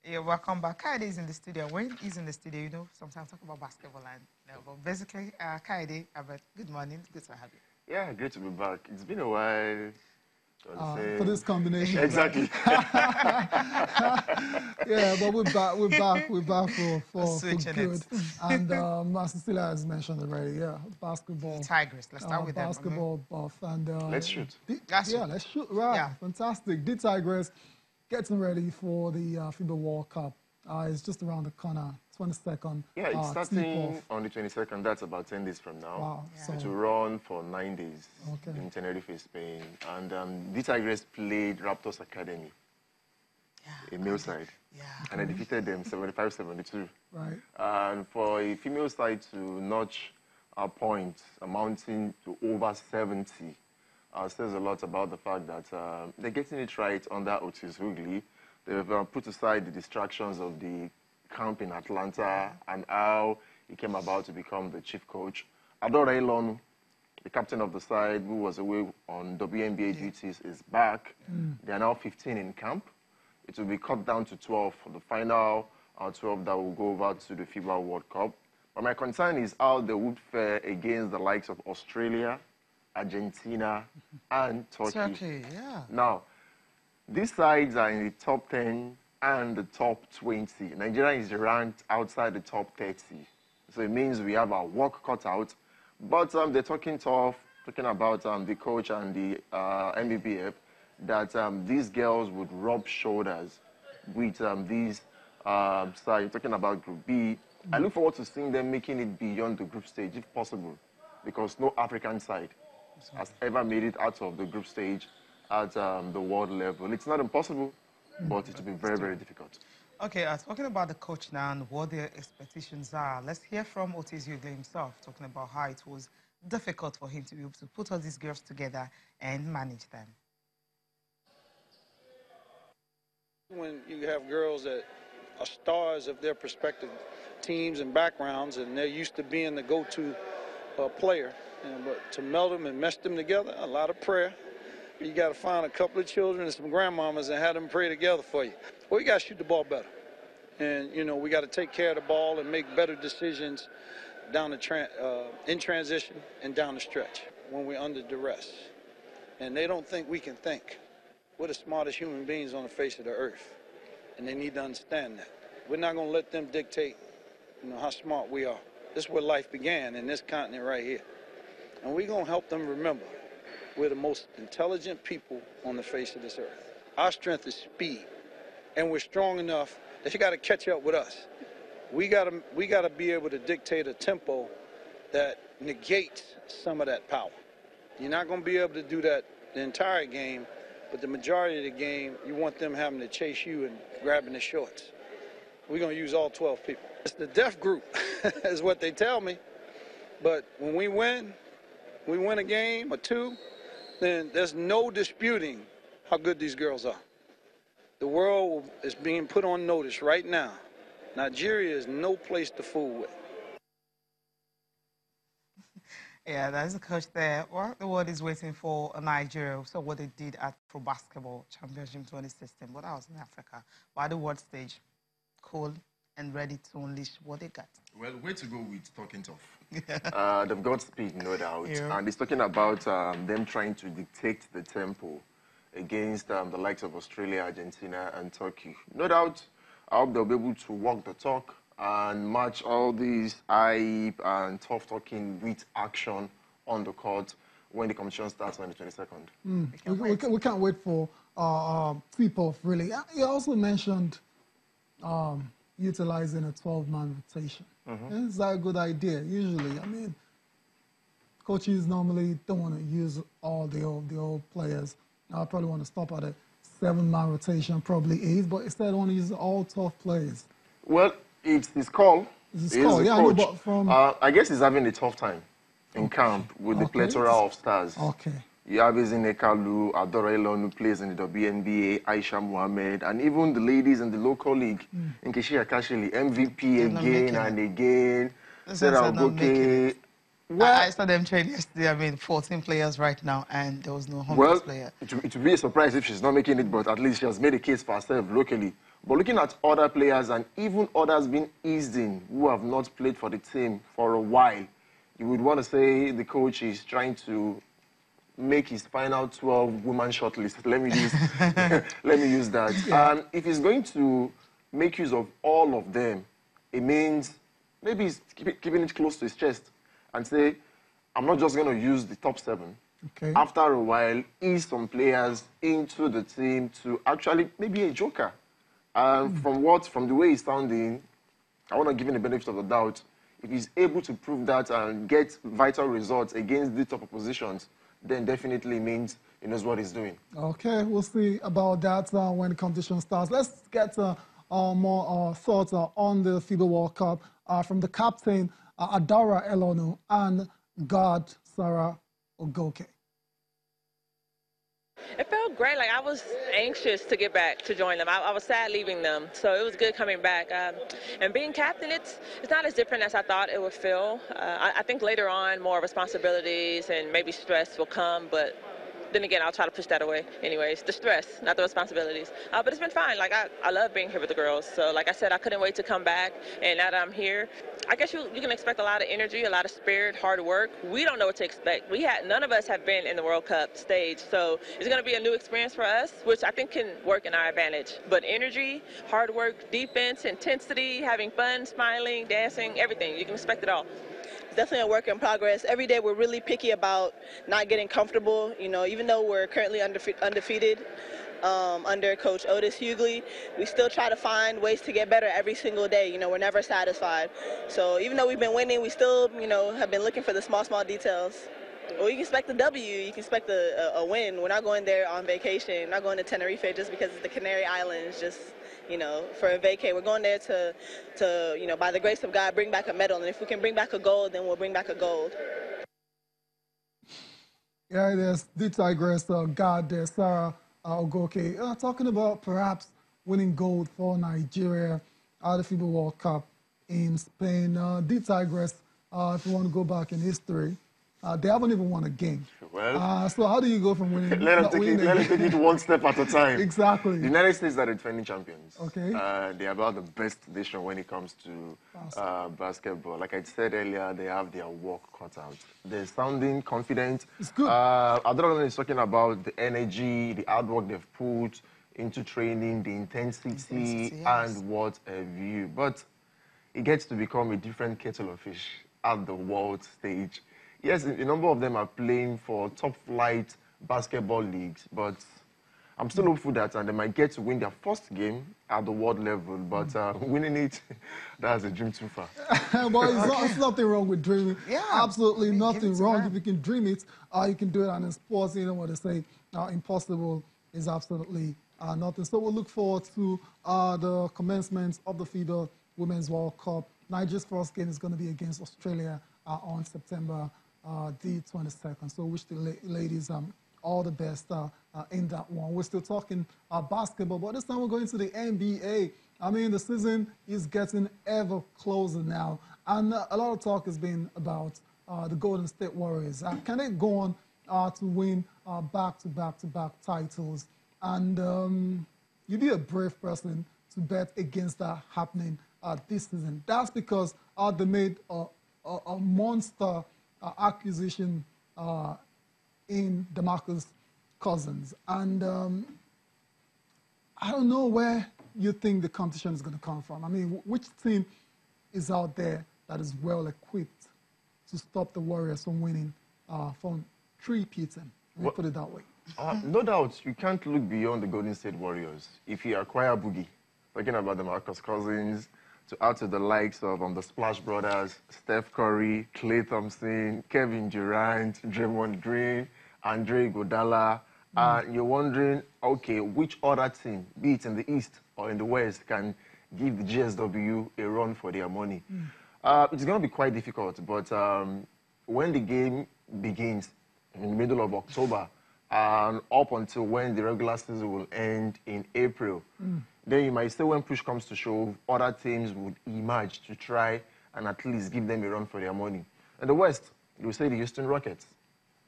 Yeah, welcome back. Kaide is in the studio. When he's in the studio, you know, sometimes talk about basketball and but basically, Kaide, good morning. Good to have you. Yeah, great to be back. It's been a while. For this combination. Exactly. Yeah, but we're back for good. It. And Master Cecilia has mentioned already, yeah, basketball. Tigers, let's start with basketball buff. And, let's shoot. Let's shoot, right. Yeah. Fantastic. The Tigers getting ready for the FIBA World Cup. It's just around the corner, 22nd. Yeah, it's starting on the 22nd. That's about 10 days from now. Wow. Yeah. So it will run for 9 days in Tenerife, Spain. And the Tigers played Raptors Academy, a male side. Yeah. And I defeated them 75-72. Right. And for a female side to notch a point amounting to over 70 says a lot about the fact that they're getting it right under Otis Hughley. They've put aside the distractions of the camp in Atlanta and how he came about to become the chief coach. Adore Elon, the captain of the side, who was away on WNBA duties, is back. They are now 15 in camp. It will be cut down to 12 for the final 12 that will go over to the FIBA World Cup. But my concern is how they would fare against the likes of Australia, Argentina, and Turkey. Now, these sides are in the top 10 and the top 20. Nigeria is ranked outside the top 30. So it means we have our work cut out. But they're talking tough, talking about the coach and the MBBF, that these girls would rub shoulders with these sides. Talking about Group B. I look forward to seeing them making it beyond the group stage, if possible, because no African side has ever made it out of the group stage at the world level. It's not impossible, but it will be very, very difficult. Okay, talking about the coach now and what their expectations are, let's hear from Otis Hughley himself, talking about how it was difficult for him to be able to put all these girls together and manage them. When you have girls that are stars of their respective teams and backgrounds, and they're used to being the go-to player, but to meld them and mesh them together, a lot of prayer. You got to find a couple of children and some grandmamas and have them pray together for you. Well, you got to shoot the ball better. And, you know, we got to take care of the ball and make better decisions down the in transition and down the stretch when we're under duress. And they don't think we can think. We're the smartest human beings on the face of the earth. And they need to understand that. We're not going to let them dictate, you know, how smart we are. This is where life began, in this continent right here. And we're going to help them remember we're the most intelligent people on the face of this earth. Our strength is speed, and we're strong enough that you got to catch up with us. We got to be able to dictate a tempo that negates some of that power. You're not going to be able to do that the entire game, but the majority of the game, you want them having to chase you and grabbing the shorts. We're going to use all 12 people. It's the deaf group, is what they tell me. But when we win a game or two, then there's no disputing how good these girls are. The world is being put on notice right now. Nigeria is no place to fool with. Yeah, there's a coach there. Well, the world is waiting for Nigeria. So what they did at Pro Basketball Championship 2016, but that was in Africa. But at the world stage, cool and ready to unleash what they got. Well, way to go with talking tough. They've got speed, no doubt. Yeah. And it's talking about them trying to dictate the tempo against the likes of Australia, Argentina, and Turkey. No doubt, I hope they'll be able to walk the talk and match all these hype and tough talking with action on the court when the competition starts on the 22nd. We can't wait for tip-off, really. You also mentioned utilizing a 12-man rotation. Is that a good idea? Usually, I mean, coaches normally don't want to use all the old players. I probably want to stop at a 7-man rotation, probably 8, but instead I want to use all 12 players. Well, it's his call. It's his call, yeah. Coach. No, but from... I guess he's having a tough time in camp with the plethora of stars. Okay. You have Ezine Kalu, Adore Elon, who plays in the WNBA, Aisha Mohammed, and even the ladies in the local league, Nkeshia Kashili, MVP again and again, Sarah Ogoke, Well, I saw them train yesterday. I mean, 14 players right now, and there was no homeless well, player. it would be a surprise if she's not making it, but at least she has made a case for herself locally. But looking at other players and even others being eased in who have not played for the team for a while, you would want to say the coach is trying to make his final 12 woman shortlist. Let me use, let me use that. Yeah. And if he's going to make use of all of them, it means maybe he's keeping it close to his chest and say, I'm not just going to use the top 7. Okay. After a while, ease some players into the team to actually maybe a joker. From the way he's sounding, I want to give him the benefit of the doubt. If he's able to prove that and get vital results against the top oppositions, then definitely means he knows what he's doing. Okay, we'll see about that when the competition starts. Let's get more thoughts on the FIBA World Cup from the captain, Adara Elonu, and guard Sarah Ogoke. It felt great. Like, I was anxious to get back to join them. I was sad leaving them, so it was good coming back. And being captain, it's not as different as I thought it would feel. I think later on more responsibilities and maybe stress will come, but then again, I'll try to push that away anyways. The stress, not the responsibilities. But it's been fine. Like, I love being here with the girls. So like I said, I couldn't wait to come back. And now that I'm here, I guess you can expect a lot of energy, a lot of spirit, hard work. We don't know what to expect. None of us have been in the World Cup stage. So it's going to be a new experience for us, which I think can work in our advantage. But energy, hard work, defense, intensity, having fun, smiling, dancing, everything. You can expect it all. Definitely a work in progress. Every day we're really picky about not getting comfortable. You know, even though we're currently undefeated under Coach Otis Hughley, we still try to find ways to get better every single day. You know, we're never satisfied. So even though we've been winning, we still, you know, have been looking for the small details. Well, you can expect a W. You can expect a win. We're not going there on vacation. We're not going to Tenerife just because it's the Canary Islands, just, you know, for a vacay. We're going there to, you know, by the grace of God, bring back a medal. And if we can bring back a gold, then we'll bring back a gold. Yeah, it is. The Tigress guard there, Sarah Ogoke, talking about perhaps winning gold for Nigeria at the FIBA World Cup in Spain. The Tigress, if you want to go back in history, they haven't even won a game. Well, so how do you go from winning? let them take it one step at a time. Exactly. The United States are the defending champions. Okay. They're about the best nation when it comes to basketball. Like I said earlier, they have their work cut out. They're sounding confident. It's good. Adrian is talking about the energy, the hard work they've put into training, the intensity, yes. and what have you. But it gets to become a different kettle of fish at the world stage. Yes, a number of them are playing for top-flight basketball leagues, but I'm still hopeful that they might get to win their first game at the world level, but winning it, that's a dream too far. But it's nothing wrong with dreaming. Yeah. Absolutely nothing wrong. them. If you can dream it, you can do it. And in sports, you know what they say, impossible is absolutely nothing. So we'll look forward to the commencement of the FIBA Women's World Cup. Nigeria's first game is going to be against Australia on September the 22nd. So wish the ladies all the best in that one. We're still talking basketball, but this time we're going to the NBA. I mean, the season is getting ever closer now, and a lot of talk has been about the Golden State Warriors. Can they go on to win back-to-back titles? And you'd be a brave person to bet against that happening this season. That's because they made a monster acquisition in DeMarcus Cousins. And I don't know where you think the competition is going to come from. I mean, which team is out there that is well equipped to stop the Warriors from winning, from three-peating? Let me put it that way. No doubt, you can't look beyond the Golden State Warriors. If you acquire Boogie, talking about DeMarcus Cousins, to add to the likes of the Splash Brothers, Steph Curry, Klay Thompson, Kevin Durant, Draymond Green, Andre Iguodala. You're wondering, okay, which other team, be it in the East or in the West, can give the GSW a run for their money? It's going to be quite difficult, but when the game begins in the middle of October and up until when the regular season will end in April, then you might say when push comes to shove, other teams would emerge to try and at least give them a run for their money. In the West, You say the Houston Rockets.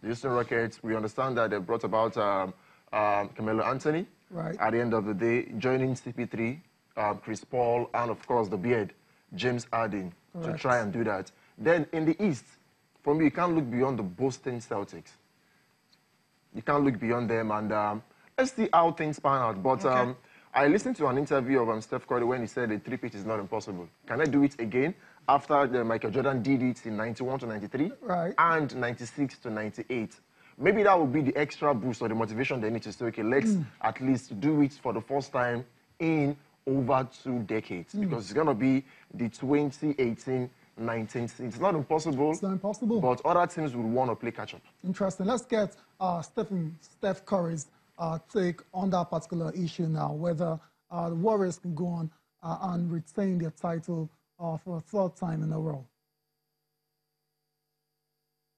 The Houston Rockets, we understand that they brought about Carmelo Anthony. Right. At the end of the day, joining CP3, Chris Paul, and of course the beard, James Harden, to try and do that. Then in the East, for me, you can't look beyond the Boston Celtics. You can't look beyond them, and let's see how things pan out. But I listened to an interview of Steph Curry when he said the three-peat is not impossible. Can I do it again? After Michael Jordan did it in 91 to 93 and 96 to 98. Maybe that would be the extra boost or the motivation they need to say, okay, let's at least do it for the first time in over 2 decades. Because it's going to be the 2018-19 season. It's not impossible. It's not impossible. But other teams will want to play catch-up. Interesting. Let's get Steph Curry's take on that particular issue now, whether the Warriors can go on and retain their title for a third time in a row.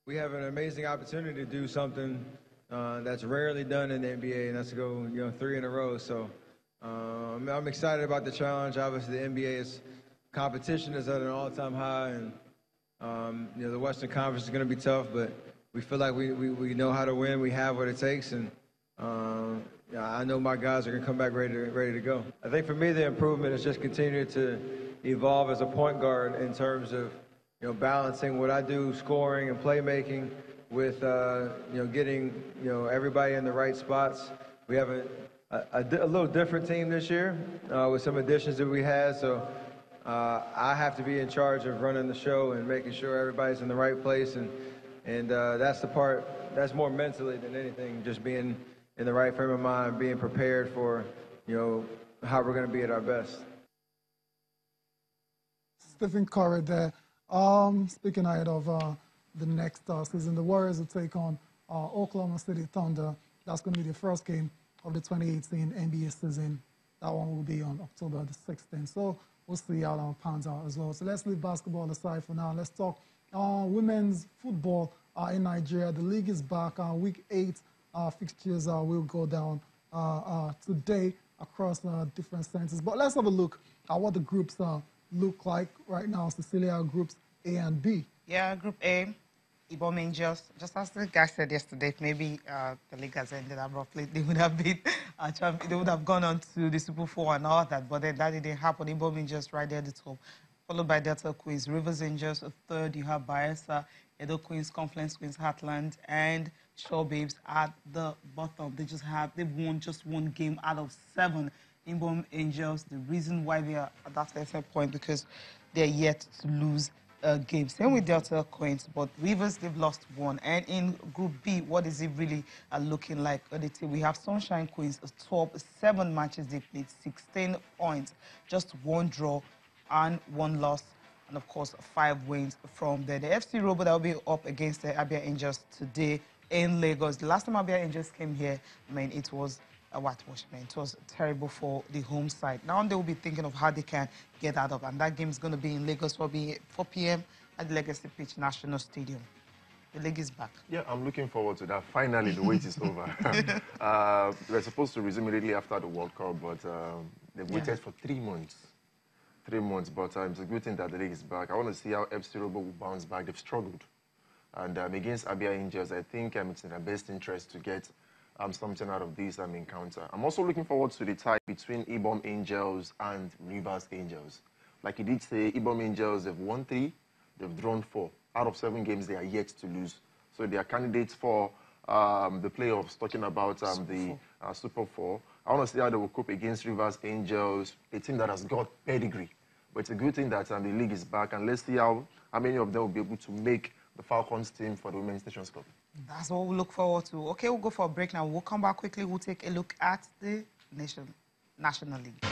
We have an amazing opportunity to do something that's rarely done in the NBA, and that's to go, 3 in a row. So I'm excited about the challenge. Obviously, the NBA's competition is at an all-time high, and the Western Conference is going to be tough, but we feel like we know how to win. We have what it takes, and I know my guys are going to come back ready to go. I think for me, the improvement is just continuing to evolve as a point guard in terms of balancing what I do, scoring and playmaking, with getting everybody in the right spots. We have a little different team this year with some additions that we had, so I have to be in charge of running the show and making sure everybody's in the right place, and that's the part that's more mentally than anything, just being in the right frame of mind, being prepared for how we're going to be at our best. Stephen Curry there. Speaking ahead of the next season, the Warriors will take on Oklahoma City Thunder. That's going to be the first game of the 2018 NBA season. That one will be on October the 16th. So we'll see how that pans out as well. So let's leave basketball aside for now. Let's talk women's football in Nigeria. The league is back. Week 8 fixtures will go down today across different centers. But let's have a look at what the groups look like right now. Cecilia, groups A and B. Yeah, Group A, Ibom Angels. Just as the guy said yesterday, maybe the league has ended abruptly. They would have been, they would have gone on to the Super 4 and all that, but then that didn't happen. Ibom Angels right there at the top, followed by Delta Queens, Rivers Angels. Third, you have Bayelsa, Edo Queens, Confluence Queens, Heartland, and Shore Babes at the bottom. They've won just 1 game out of 7. Ibom Angels, the reason why they are at that certain point, because they're yet to lose a game. Same with Delta Queens, but Rivers, they've lost 1. And in Group B, what is it really looking like? We have Sunshine Queens top, 7 matches they played, 16 points, just 1 draw and 1 loss, and of course 5 wins from there. The FC Robo that will be up against the Abia Angels today in Lagos. The last time Abia Angels came here, it was a whitewash, It was terrible for the home side. Now they will be thinking of how they can get out of, and that game is going to be in Lagos for 4 p.m. at the Legacy Pitch National Stadium. The league is back. Yeah, I'm looking forward to that. Finally, the wait is over. We're supposed to resume immediately after the World Cup, but they've waited for 3 months. 3 months, but it's a good thing that the league is back. I want to see how FC Robo will bounce back. They've struggled. And against Abia Angels, I think it's in their best interest to get something out of this encounter. I'm also looking forward to the tie between Ibom Angels and Rivers Angels. Like he did say, Ibom Angels, they've won 3, they've drawn 4. Out of 7 games, they are yet to lose. So they are candidates for the playoffs, talking about the Super 4. I want to see how they will cope against Rivers Angels, a team that has got pedigree. But it's a good thing that the league is back, and let's see how many of them will be able to make the Falcons team for the Women's Nations Cup. That's what we look forward to. Okay, we'll go for a break now. We'll come back quickly. We'll take a look at the National League.